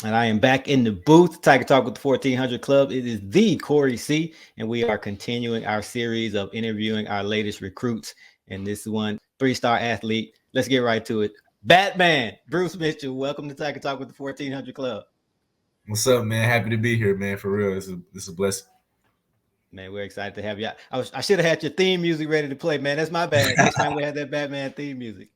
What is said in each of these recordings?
And I am back in the booth, Tiger Talk with the 1400 Club. It is the Corey C, and we are continuing our series of interviewing our latest recruits. And this one, three-star athlete. Let's get right to it. Batman, Bruce Mitchell, welcome to Tiger Talk with the 1400 Club. What's up, man? Happy to be here, man. For real, this is a blessing. Man, we're excited to have you. I should have had your theme music ready to play, man. That's my bad. Next time we have that Batman theme music.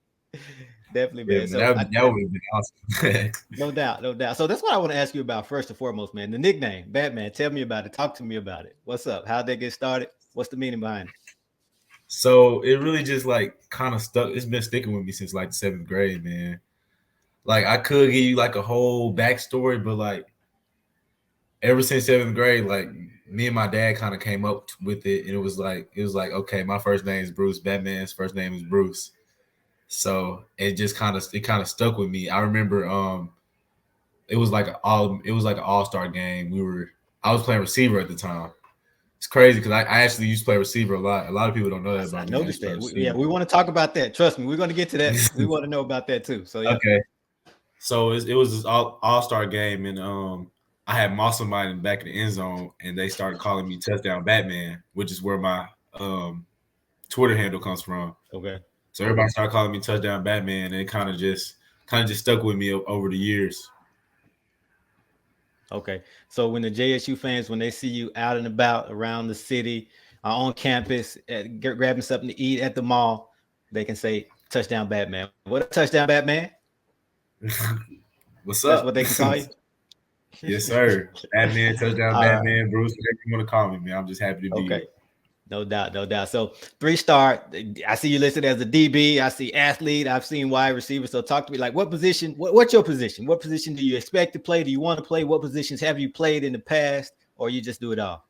Definitely, Yeah, man. man, So that, I, that would have been awesome. no doubt, no doubt. So that's what I want to ask you about first and foremost, man. The nickname, Batman. Tell me about it. Talk to me about it. What's up? How'd that get started? What's the meaning behind it? So it really just like kind of stuck. It's been sticking with me since like the seventh grade, man. Like I could give you like a whole backstory, but like ever since seventh grade, like me and my dad kind of came up with it, and it was like okay, my first name is Bruce. Batman's first name is Bruce. So it kind of stuck with me. I remember it was like an all-star game. I was playing receiver at the time. It's crazy because I actually used to play receiver a lot. A lot of people don't know that I about me. I used noticed to play that. receiver. We want to talk about that. Trust me, we're going to get to that. We want to know about that too. So yeah. Okay, so it was this all-star game, and I had mossed somebody in the back of the end zone, and they started calling me Touchdown Batman, which is where my Twitter handle comes from. Okay. So everybody started calling me Touchdown Batman, and it kind of just stuck with me over the years. Okay. So when the JSU fans, when they see you out and about around the city, on campus, grabbing something to eat at the mall, they can say touchdown Batman. What a touchdown Batman? What's That's what up? they can call you. Yes, sir. Batman, Touchdown All right. Batman, Bruce, whatever you want to call me, man. I'm just happy to be Okay. here. No doubt, no doubt. So three-star, I see you listed as a DB. I see athlete. I've seen wide receiver. So talk to me like what position, what's your position? What position do you expect to play? Do you want to play? What positions have you played in the past? Or you just do it all?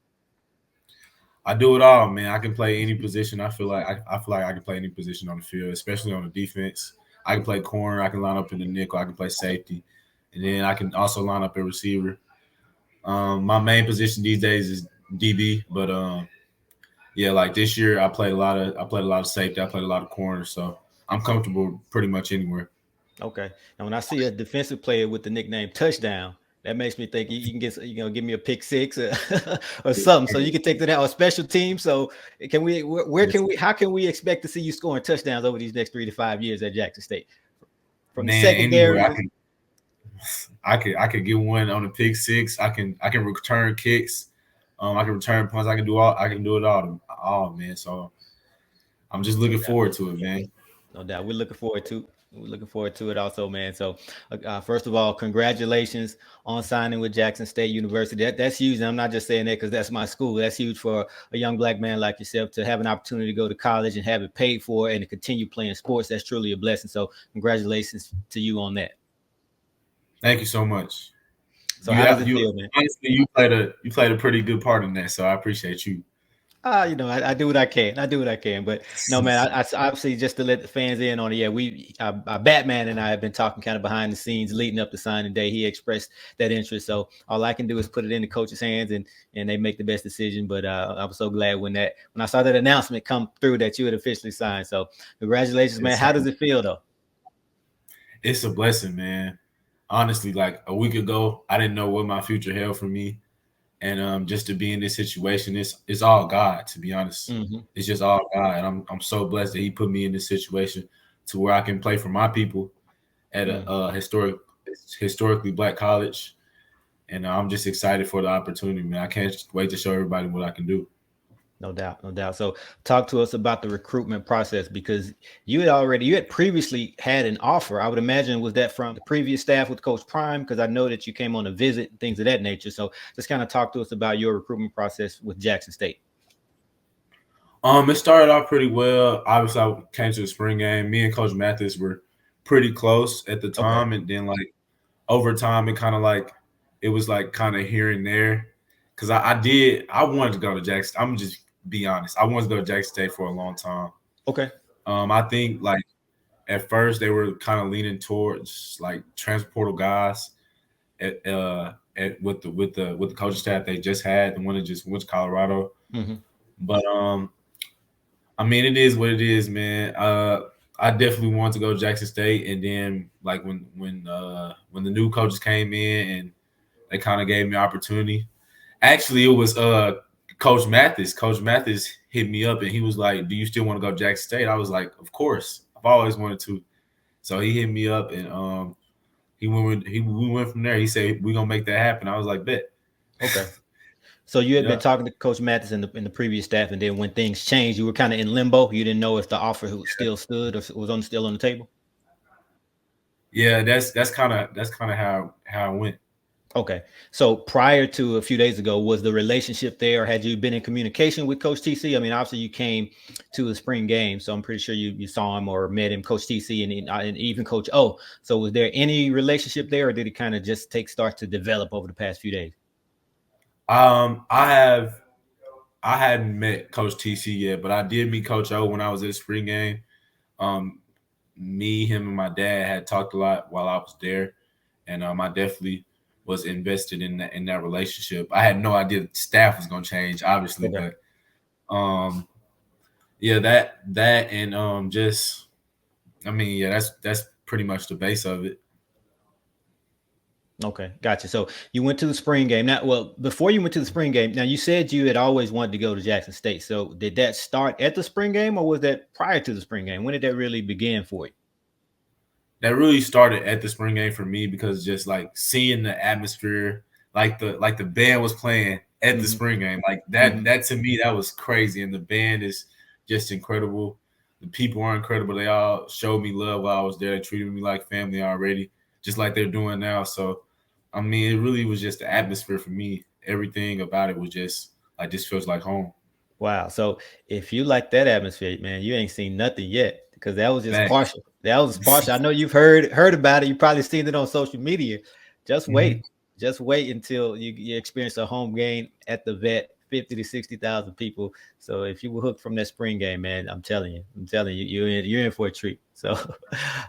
I do it all, man. I can play any position. I feel like I can play any position on the field, especially on the defense. I can play corner. I can line up in the nickel. I can play safety, and then I can also line up a receiver. My main position these days is DB, but yeah, like this year I played a lot of safety. I played a lot of corner, so I'm comfortable pretty much anywhere. Okay. And when I see a defensive player with the nickname touchdown, that makes me think you can get give me a pick six or, or Yes, something. So sir. you can take that out a special team. So can we where Yes, can sir. we how can we expect to see you scoring touchdowns over these next 3 to 5 years at Jackson State? From the Man, anywhere secondary. I could get one on the pick six. I can return kicks. I can return punts. I can do it all, man. So I'm just No looking doubt. forward to it, man. No doubt. We're looking forward to it also, man. So, first of all, congratulations on signing with Jackson State University. That's huge. And I'm not just saying that because that's my school. That's huge for a young black man like yourself to have an opportunity to go to college and have it paid for and to continue playing sports. That's truly a blessing. So, congratulations to you on that. Thank you so much. So, You how does have it you feel, man? honestly you played a pretty good part in that, so I appreciate you. I do what I can. I do what I can. But no, man, obviously just to let the fans in on it. Yeah, Batman and I have been talking kind of behind the scenes leading up to signing day. He expressed that interest. So all I can do is put it in the coach's hands and they make the best decision. But I was so glad when I saw that announcement come through that you had officially signed. So congratulations, man. Yes, How sir. does it feel though? It's a blessing, man. Honestly, like a week ago, I didn't know what my future held for me. And just to be in this situation, it's all God. To be honest, Hmm. it's just all God. And I'm so blessed that He put me in this situation to where I can play for my people at a Hmm. historically black college. And I'm just excited for the opportunity, man. I can't wait to show everybody what I can do. No doubt, no doubt. So, talk to us about the recruitment process because you had previously had an offer. I would imagine was that from the previous staff with Coach Prime because I know that you came on a visit, things of that nature. So, just kind of talk to us about your recruitment process with Jackson State. It started off pretty well. Obviously, I came to the spring game. Me and Coach Mathis were pretty close at the Okay. time, and then like over time, it was like kind of here and there. Cause I wanted to go to Jackson. I'm just be honest. I wanted to go to Jackson State for a long time. Okay. I think like at first they were kind of leaning towards like transportal guys with the coaching staff they just had, the one that just went to Colorado. Hmm. But I mean, it is what it is, man. I definitely wanted to go to Jackson State, and then like when the new coaches came in and they kind of gave me opportunity. Actually, it was Coach Mathis. Coach Mathis hit me up and he was like, "Do you still want to go to Jackson State?" I was like, "Of course. I've always wanted to." So he hit me up and we went from there. He said, "We're gonna make that happen." I was like, "Bet." Okay. So you had been Yeah. talking to Coach Mathis in the previous staff, and then when things changed, you were kind of in limbo. You didn't know if the offer still stood or was still on the table. Yeah, that's kind of how it went. Okay. So prior to a few days ago, was the relationship there? Had you been in communication with Coach TC? I mean, obviously you came to the spring game, so I'm pretty sure you saw him or met him, Coach TC, and even Coach O. So was there any relationship there, or did it kind of just start to develop over the past few days? I hadn't met Coach TC yet, but I did meet Coach O when I was at the spring game. Um, Me, him, and my dad had talked a lot while I was there, and I definitely was invested in that relationship. I had no idea the staff was going to change, obviously, Okay. but um, yeah, that and just I mean, yeah, that's pretty much the base of it. Okay, gotcha. So you went to the spring game. Now, well, before you went to the spring game, now you said you had always wanted to go to Jackson State. So did that start at the spring game, or was that prior to the spring game? When did that really begin for you? That really started at the spring game for me because just like seeing the atmosphere, like the band was playing at the Hmm. spring game, like that Hmm. that to me that was crazy, and the band is just incredible. The people are incredible. They all showed me love while I was there. They treated me like family already, just like they're doing now. So, I mean, it really was just the atmosphere for me. Everything about it was just like this feels like home. Wow. So if you like that atmosphere, man, you ain't seen nothing yet because that was just Facts. partial. That was partial. I know you've heard about it. You probably seen it on social media. Just Mhm. wait. Just wait until you experience a home game at the vet, 50 to 60,000 people. So if you were hooked from that spring game, man, I'm telling you, you're in for a treat. So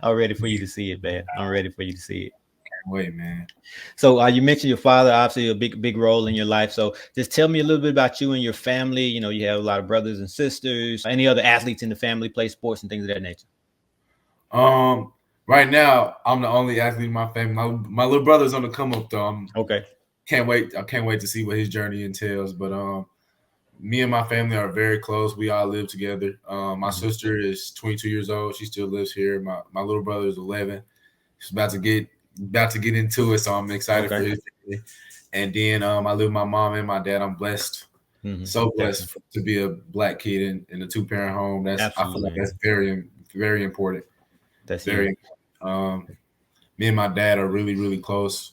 I'm ready for you to see it, man. I'm ready for you to see it. Wait, man. So you mentioned your father, obviously a big role in your life. So just tell me a little bit about you and your family. You know, you have a lot of brothers and sisters. Any other athletes in the family play sports and things of that nature? Um, right now, I'm the only athlete in my family. My little brother's on the come up though. Okay. Can't wait. I can't wait to see what his journey entails. But me and my family are very close. We all live together. My Mhm. sister is 22 years old. She still lives here. My little brother is 11. He's about to get into it, so I'm excited for Okay. his journey. And then I live with my mom and my dad. I'm blessed, Hmm. so blessed Definitely. to be a black kid in a two-parent home. I feel like Absolutely. that's very important. That's Very. huge. Me and my dad are really really close.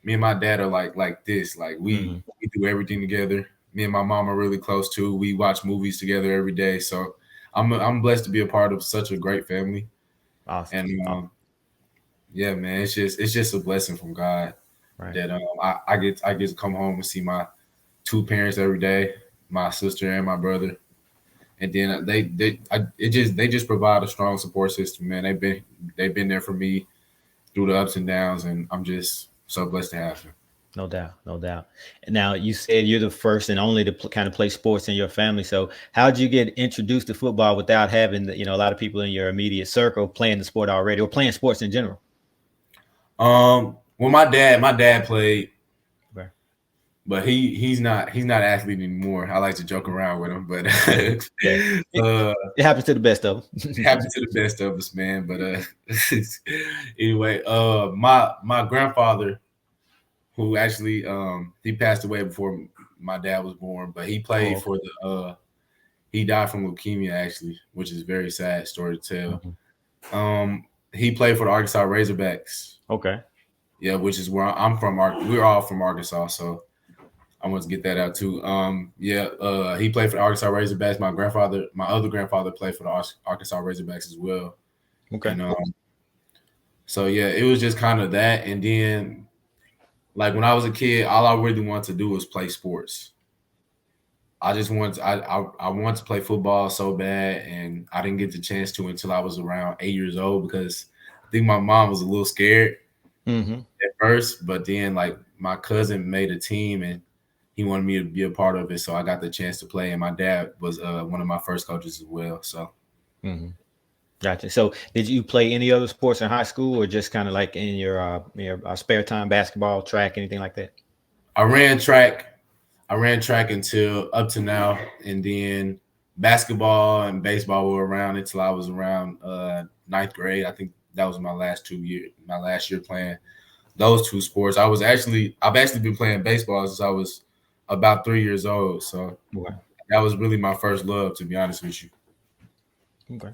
Me and my dad are like this. Like we Hmm. we do everything together. Me and my mom are really close too. We watch movies together every day. So I'm blessed to be a part of such a great family. Awesome. And Oh, yeah, man, it's just a blessing from God right. that I get to come home and see my two parents every day, my sister and my brother. And then they just provide a strong support system, man. They've been there for me through the ups and downs, and I'm just so blessed to have them. No doubt. No doubt. Now, you said you're the first and only to kind of play sports in your family. So, how did you get introduced to football without having a lot of people in your immediate circle playing the sport already or playing sports in general? Well, my dad played, Okay. but he's not an athlete anymore. I like to joke around with him, but Okay. It, uh, it happens to the best of them. happened to the best of us, man. But anyway, my grandfather, who actually he passed away before my dad was born, but he Oh, played okay. for the he died from leukemia actually, which is a very sad story to Mhm. tell. He played for the Arkansas Razorbacks. Okay. Yeah, which is where I'm from. We're all from Arkansas, so I want to get that out too. Yeah, he played for the Arkansas Razorbacks. My other grandfather played for the Arkansas Razorbacks as well. Okay. And so yeah, it was just kind of that. And then like when I was a kid, all I really wanted to do was play sports. I just wanted I wanted to play football so bad, and I didn't get the chance to until I was around 8 years old because I think my mom was a little scared Hmm. at first, but then like my cousin made a team and he wanted me to be a part of it, so I got the chance to play. And my dad was one of my first coaches as well. So Hmm. Gotcha. So, did you play any other sports in high school, or just kind of like in your spare time, basketball, track, anything like that? I ran track. I ran track until up to now, and then basketball and baseball were around until I was around ninth grade. I think that was my last year playing those two sports. I've actually been playing baseball since I was about 3 years old. So Okay. that was really my first love, to be honest with you. Okay.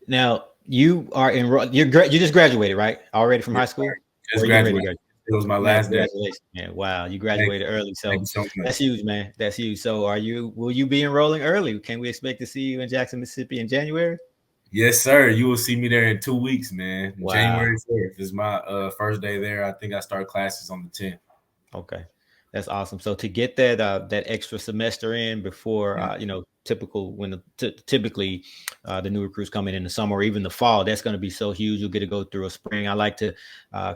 Now you are enrolled. You just graduated, right? Already from high Yes, school, sir. or Just are you getting ready to graduated. graduate? It was my Man, last day. congratulations, man! Wow, you Thank graduated early, thank so you so that's much. huge, man. That's huge. So, will you be enrolling early? Can we expect to see you in Jackson, Mississippi in January? Yes, sir. You will see me there in 2 weeks, man. Wow. January 4th is my first day there. I think I start classes on the 10th. Okay, that's awesome. So to get that extra semester in before Yeah. typical when typically the new recruits come in the summer or even the fall, that's going to be so huge. You'll get to go through a spring. I like to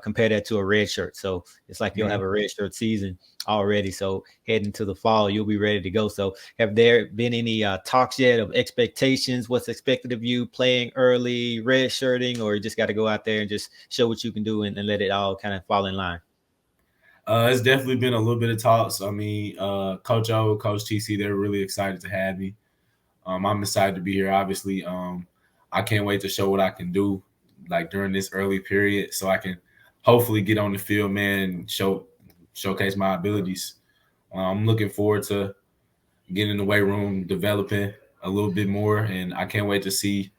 compare that to a red shirt. So it's like you'll Mhm. have a red shirt season already. So heading to the fall, you'll be ready to go. So have there been any talks yet of expectations? What's expected of you playing early, red shirting, or you just got to go out there and just show what you can do and let it all kind of fall in line? It's definitely been a little bit of talks. I mean, Coach O, Coach TC, they're really excited to have me. I'm excited to be here. Obviously, I can't wait to show what I can do, like during this early period, so I can hopefully get on the field, man, and showcase my abilities. I'm looking forward to getting in the weight room, developing a little bit more, and I can't wait to see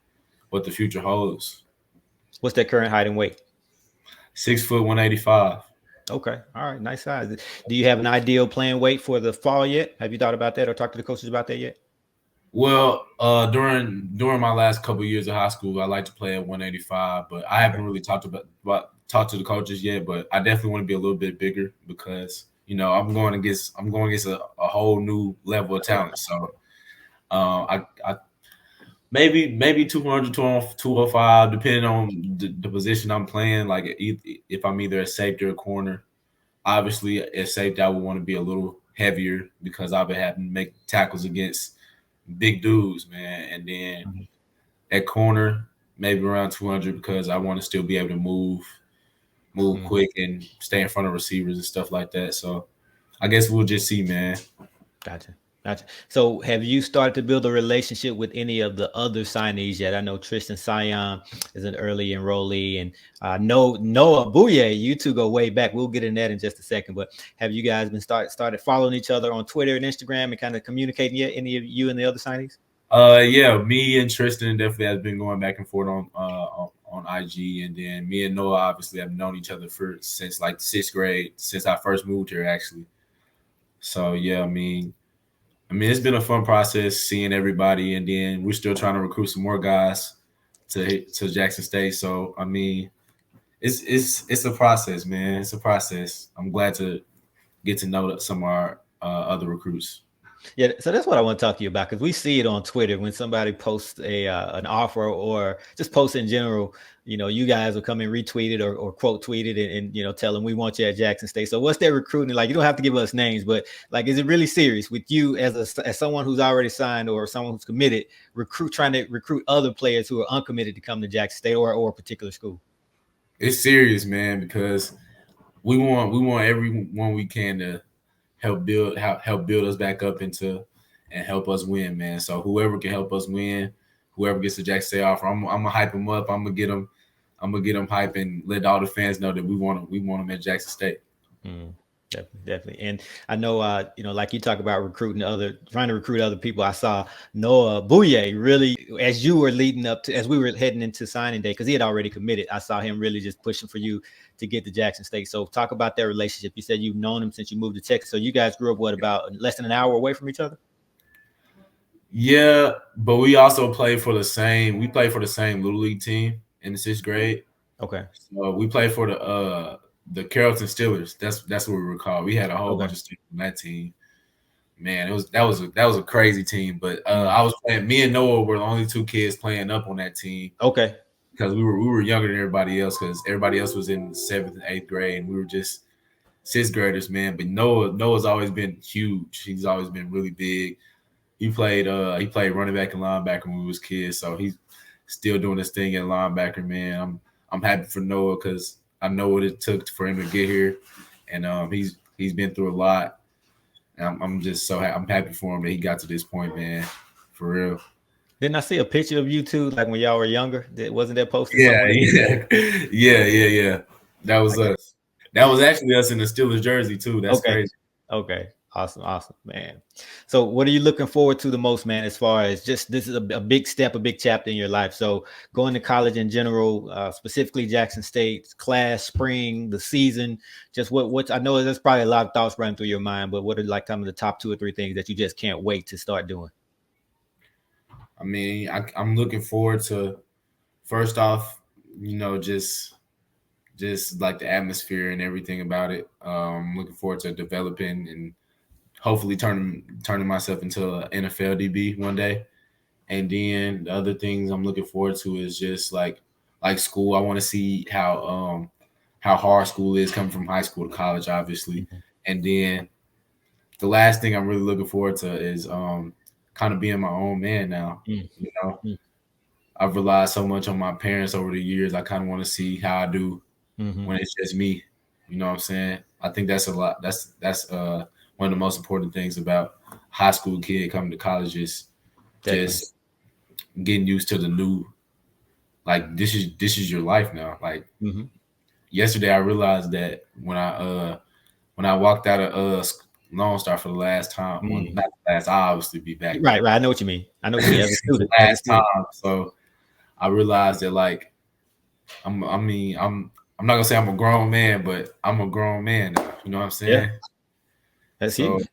what the future holds. What's that current height and weight? 6 foot 185. Okay. All right. Nice size. Do you have an ideal playing weight for the fall yet? Have you thought about that or talked to the coaches about that yet? Well, during my last couple of years of high school, I like to play at 185, but I Okay. haven't really talked to the coaches yet. But I definitely want to be a little bit bigger because I'm going against a whole new level of talent. So I maybe 200, 205, depending on the position I'm playing. Like if I'm either a safety or a corner. Obviously, at safety, I would want to be a little heavier because I've been having to make tackles against big dudes, man. And then Mhm. at corner, maybe around 200 because I want to still be able to move Mhm. quick and stay in front of receivers and stuff like that. So I guess we'll just see, man. Gotcha. Gotcha. So have you started to build a relationship with any of the other signees yet? I know Tristan Sion is an early enrollee, and Noah Bouye. You two go way back. We'll get in that in just a second. But have you guys been started following each other on Twitter and Instagram and kind of communicating yet? Any of you and the other signees? Yeah, me and Tristan definitely has been going back and forth on IG, and then me and Noah obviously have known each other for since like sixth grade, since I first moved here actually. So yeah, I mean, it's been a fun process seeing everybody, and then we're still trying to recruit some more guys to Jackson State. So I mean, it's a process, man. It's a process. I'm glad to get to know some of our other recruits. Yeah, so that's what I want to talk to you about because we see it on Twitter when somebody posts a an offer or just posts in general. You guys will come and retweet it or quote tweet it and tell them we want you at Jackson State. So what's their recruiting like? You don't have to give us names, but like, is it really serious with you as someone who's already signed or someone who's committed, trying to recruit other players who are uncommitted to come to Jackson State or a particular school? It's serious, man, because we want everyone we can to help build us back up into and help us win, man. So whoever can help us win, whoever gets the Jackson State offer, I'm gonna hype them up. I'm gonna get them hype and let all the fans know that we want them at Jackson State. Mm, definitely, definitely. And I know, like you talk about trying to recruit other people. I saw Noah Bouye really, as you were leading up to, as we were heading into signing day, because he had already committed. I saw him really just pushing for you to get to Jackson State. So talk about their relationship. You said you've known him since you moved to Texas. So you guys grew up, what, about less than an hour away from each other? Yeah, but we also played for the same. We played for the same little league team in the sixth grade. Okay. So we played for the Carrollton Steelers. That's what we were called. We had a whole bunch Okay. of Steelers on that team. Man, that was a crazy team. But Mm, I was playing. Me and Noah were the only two kids playing up on that team okay. because we were younger than everybody else because everybody else was in seventh and eighth grade, and we were just sixth graders, man. But Noah's always been huge. He's always been really big. He played running back and linebacker when we was kids, so he's still doing his thing at linebacker, man. I'm happy for Noah because I know what it took for him to get here, and he's been through a lot. And I'm just I'm happy for him that he got to this point, man. For real. Didn't I see a picture of you two like when y'all were younger? That wasn't that posted Yeah, somewhere? yeah, yeah. That I was guess. us. That was actually us in the Steelers jersey too. That's Okay. crazy. Okay. Awesome. Awesome, man. So, what are you looking forward to the most, man? As far as just this is a big step, a big chapter in your life. So, going to college in general, specifically Jackson State, class, spring, the season, just what I know there's probably a lot of thoughts running through your mind, but what are like some of the top two or three things that you just can't wait to start doing? I mean, I'm looking forward to first off, just like the atmosphere and everything about it. Looking forward to developing and hopefully turning myself into an NFL DB one day. And then the other things I'm looking forward to is just like school. I want to see how hard school is coming from high school to college, obviously. Mhm. And then the last thing I'm really looking forward to is kind of being my own man now. Mm, You know, mm, I've relied so much on my parents over the years. I kind of want to see how I do mhm. when it's just me. You know what I'm saying? I think that's a lot. That's one of the most important things about high school kid coming to college is Definitely. just getting used to the new. Like this is your life now. Like Mhm. yesterday, I realized that when I walked out of Lone Star for the last time. Well, Mm. not the last. I obviously be back, Right, but right. I know what you mean. I know what you mean. As a the student, as a last student. time. So I realized that like I mean I'm not gonna say I'm a grown man, but I'm a grown man now. You know what I'm Yeah, saying? that's So huge.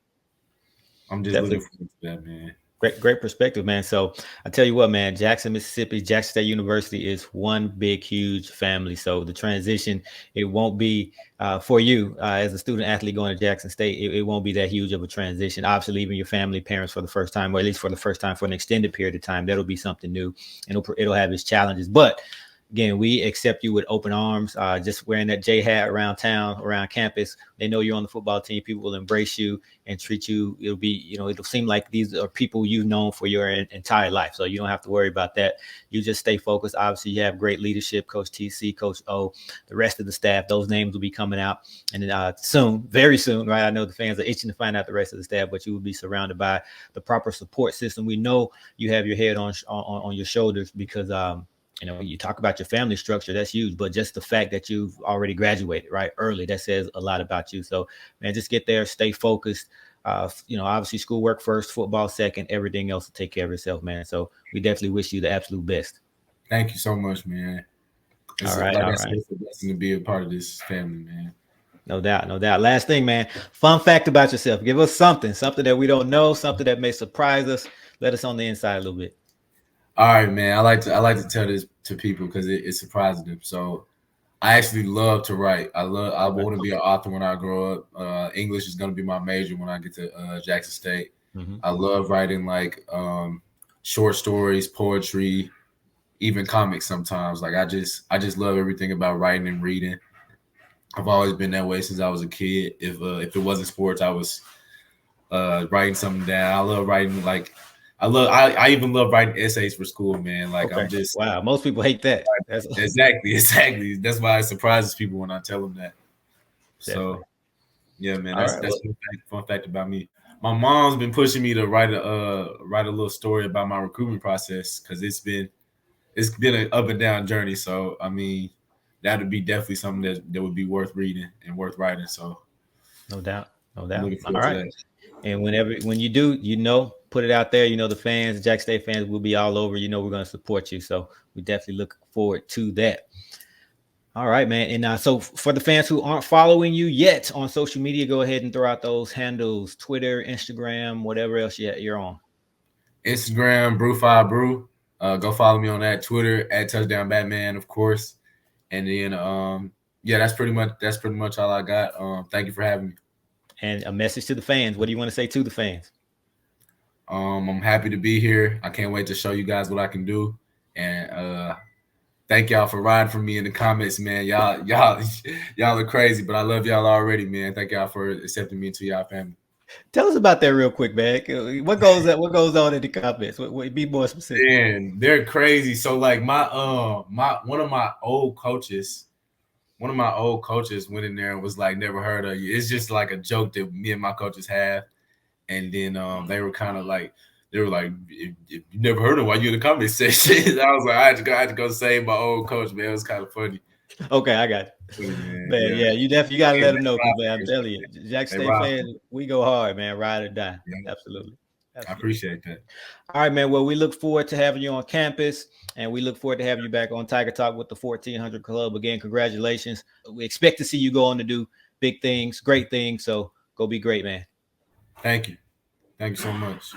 I'm just looking Definitely. forward to that, man. Great perspective, man. So I tell you what, man, Jackson, Mississippi, Jackson State University is one big, huge family. So the transition, it won't be for you as a student athlete going to Jackson State. It won't be that huge of a transition. Obviously, leaving your family, parents for the first time, or at least for the first time for an extended period of time, that'll be something new, and it'll have its challenges. But again, we accept you with open arms. Just wearing that J hat around town, around campus, they know you're on the football team. People will embrace you and treat you. It'll be, it'll seem like these are people you've known for your entire life. So you don't have to worry about that. You just stay focused. Obviously, you have great leadership, Coach TC, Coach O, the rest of the staff. Those names will be coming out, and then soon, very soon, right? I know the fans are itching to find out the rest of the staff, but you will be surrounded by the proper support system. We know you have your head on your shoulders because you talk about your family structure, that's huge, but just the fact that you've already graduated right early, that says a lot about you. So man, just get there, stay focused. Obviously schoolwork first, football second, everything else will take care of itself, man. So we definitely wish you the absolute best. Thank you so much, man. All It's right, like all I said, right. it's a blessing to be a part of this family, man. No doubt, no doubt. Last thing, man. Fun fact about yourself. Give us something that we don't know, something that may surprise us. Let us on the inside a little bit. All right, man. I like to tell this to people because it surprises them. So I actually love to write. I Okay. want to be an author when I grow up. English is going to be my major when I get to Jackson State. Mm-hmm. I love writing like short stories, poetry, even comics sometimes. Like I just love everything about writing and reading. I've always been that way since I was a kid. If it wasn't sports, I was writing something down. I love writing like I even love writing essays for school, man. Like I'm Okay. just Wow. Most people hate that. That's exactly. That's why it surprises people when I tell them that. So definitely. yeah, man, All that's right. Well, that's fun fact about me. My mom's been pushing me to write a little story about my recruitment process because it's been an up and down journey. So I mean, that would be definitely something that would be worth reading and worth writing. So no doubt. No I'm doubt. looking All forward to right. that. And when you do, put it out there. The fans, Jack State fans will be all over. We're going to support you. So we definitely look forward to that. All right, man. And so for the fans who aren't following you yet on social media, go ahead and throw out those handles: Twitter, Instagram, whatever else you're on. Instagram, Brew5Brew. Go follow me on that. Twitter at Touchdown Batman, of course. And then yeah, that's pretty much all I got. Thank you for having me. And a message to the fans. What do you want to say to the fans? I'm happy to be here. I can't wait to show you guys what I can do. And thank y'all for riding for me in the comments, man. Y'all are crazy, but I love y'all already, man. Thank y'all for accepting me into y'all family. Tell us about that real quick, man. What goes on in the comments? Be more specific. And they're crazy. So like my one of my old coaches went in there and was like, "Never heard of you." It's just like a joke that me and my coaches have. And then they were kind of like, if you never heard of, why you in the comment section? I was like, I had to go save my old coach, man. It was kind of funny. Okay, I got Funny, you. man. Man, Yeah, yeah, you definitely got to let them know because, man, I'm they telling you, Jack they State rock. fans, we go hard, man, ride or die. Yeah, Absolutely. I Absolutely. appreciate that. All right, man. Well, we look forward to having you on campus, and we look forward to having you back on Tiger Talk with the 1400 Club. Again, congratulations. We expect to see you go on to do big things, great things. So go be great, man. Thank you so much.